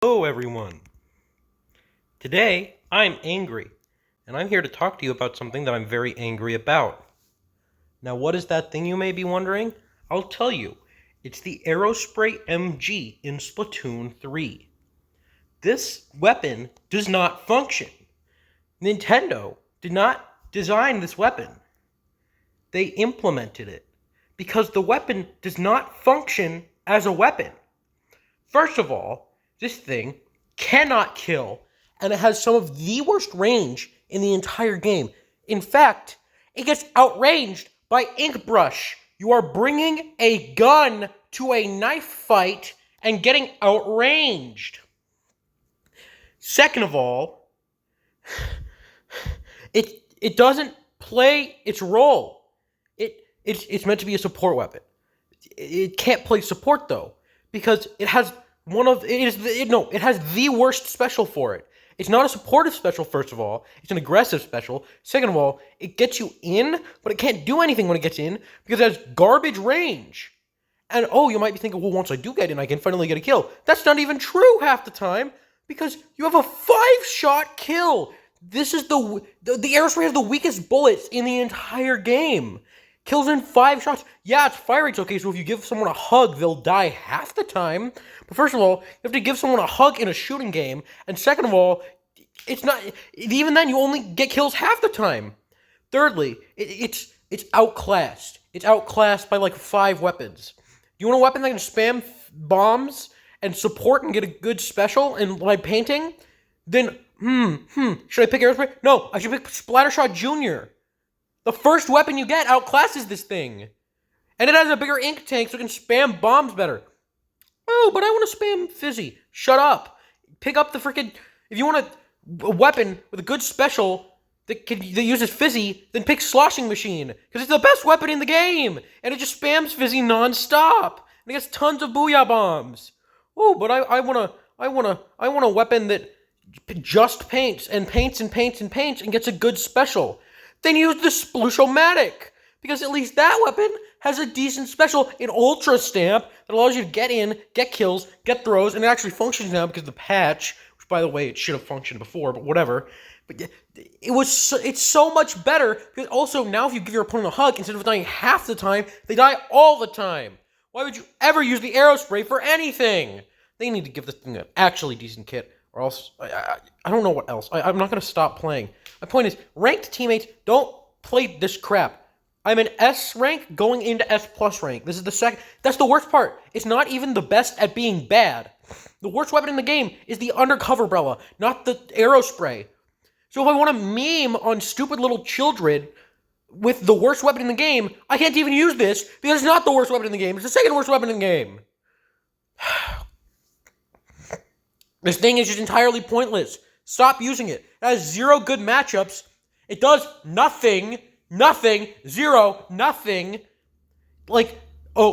Hello everyone! Today, I'm angry, and I'm here to talk to you about something that I'm very angry about. Now what is that thing, you may be wondering? I'll tell you. It's the Aerospray MG in Splatoon 3. This weapon does not function. Nintendo did not design this weapon. They implemented it, because the weapon does not function as a weapon. First of all, this thing cannot kill, and it has some of the worst range in the entire game. In fact, it gets outranged by Ink Brush. You are bringing a gun to a knife fight and getting outranged. Second of all, it doesn't play its role. It's meant to be a support weapon. It can't play support though, because it has it has the worst special for it. It's not a supportive special, first of all. It's an aggressive special. Second of all, it gets you in, but it can't do anything when it gets in, because it has garbage range. And you might be thinking, well, once I do get in, I can finally get a kill. That's not even true half the time, because you have a 5-shot kill. This is the Aerospray has the weakest bullets in the entire game. Kills in 5 shots. Yeah, its fire rate's okay, so if you give someone a hug, they'll die half the time. But first of all, you have to give someone a hug in a shooting game. And second of all, it's not... Even then, you only get kills half the time. Thirdly, it's outclassed. It's outclassed by like 5 weapons. You want a weapon that can spam bombs and support and get a good special and by painting? Then, should I pick Aerospray? No, I should pick Splattershot Jr. The first weapon you get outclasses this thing. And it has a bigger ink tank so it can spam bombs better. Oh, but I want to spam Fizzy. Shut up. Pick up the freaking... If you want a weapon with a good special that uses Fizzy, then pick Sloshing Machine. Because it's the best weapon in the game. And it just spams Fizzy non-stop. And it gets tons of Booyah Bombs. Oh, but I want a weapon that just paints and paints and paints and paints and gets a good special. Then use the Sploosh-O-Matic, because at least that weapon has a decent special in Ultra Stamp that allows you to get in, get kills, get throws, and it actually functions now because of the patch, which, by the way, it should have functioned before, but whatever. But it's so much better, because also now if you give your opponent a hug, instead of dying half the time, they die all the time. Why would you ever use the Aerospray for anything? They need to give this thing an actually decent kit, or else, I don't know what else. I'm not going to stop playing. My point is, ranked teammates, don't play this crap. I'm an S rank going into S plus rank. This is the second. That's the worst part. It's not even the best at being bad. The worst weapon in the game is the undercover umbrella, not the Aerospray. So if I want to meme on stupid little children with the worst weapon in the game, I can't even use this because it's not the worst weapon in the game. It's the second worst weapon in the game. This thing is just entirely pointless. Stop using it. It has 0 good matchups. It does nothing. Nothing. 0. Nothing. Like,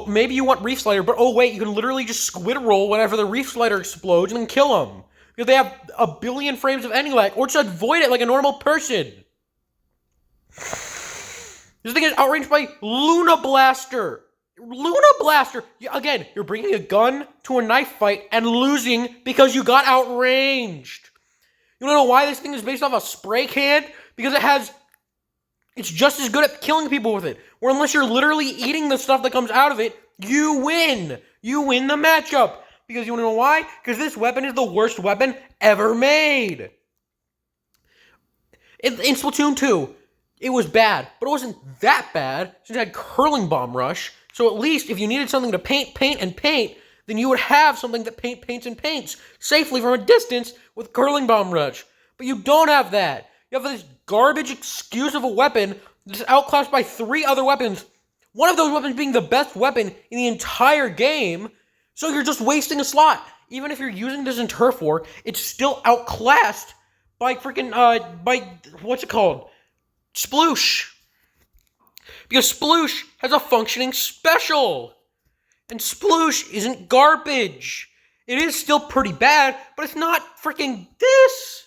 maybe you want Reef Slider, but wait, you can literally just squid roll whenever the Reef Slider explodes and then kill them. Because they have a billion frames of anti-lag, or just avoid it like a normal person. This thing is outranged by Luna Blaster. Luna Blaster! Again, you're bringing a gun to a knife fight and losing because you got outranged. You wanna know why this thing is based off a spray can? Because it's just as good at killing people with it. Or unless you're literally eating the stuff that comes out of it, you win. You win the matchup. Because you wanna know why? Because this weapon is the worst weapon ever made. In Splatoon 2, it was bad, but it wasn't that bad since it had Curling Bomb Rush. So at least if you needed something to paint, then you would have something that paints, and paints safely from a distance with Curling Bomb Rush. But you don't have that. You have this garbage excuse of a weapon that's outclassed by 3 other weapons. One of those weapons being the best weapon in the entire game. So you're just wasting a slot. Even if you're using this in Turf War, it's still outclassed by freaking, what's it called? Sploosh. Because Sploosh has a functioning special. And Sploosh isn't garbage. It is still pretty bad, but it's not freaking this.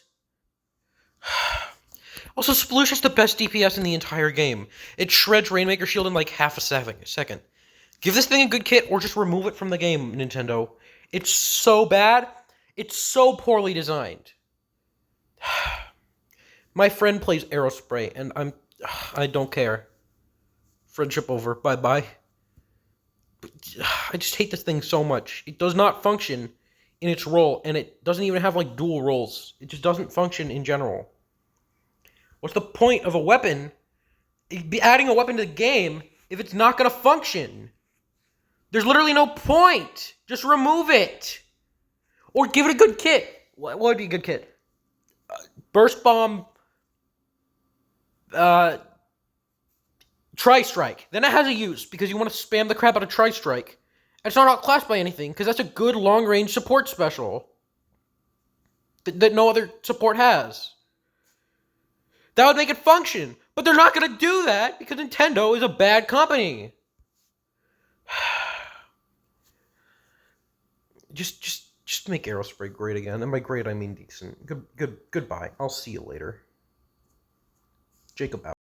Also, Sploosh has the best DPS in the entire game. It shreds Rainmaker Shield in like half a second. Give this thing a good kit or just remove it from the game, Nintendo. It's so bad. It's so poorly designed. My friend plays Aerospray, and I don't care. Friendship over. Bye-bye. I just hate this thing so much. It does not function in its role, and it doesn't even have, like, dual roles. It just doesn't function in general. What's the point of a weapon? Be adding a weapon to the game if it's not going to function. There's literally no point. Just remove it. Or give it a good kit. What would be a good kit? Burst Bomb... Tri-Strike. Then it has a use, because you want to spam the crap out of Tri-Strike. It's not outclassed by anything, because that's a good long-range support special. That no other support has. That would make it function. But they're not going to do that, because Nintendo is a bad company. Just make Aerospray great again. And by great, I mean decent. Goodbye. I'll see you later. Jacob out.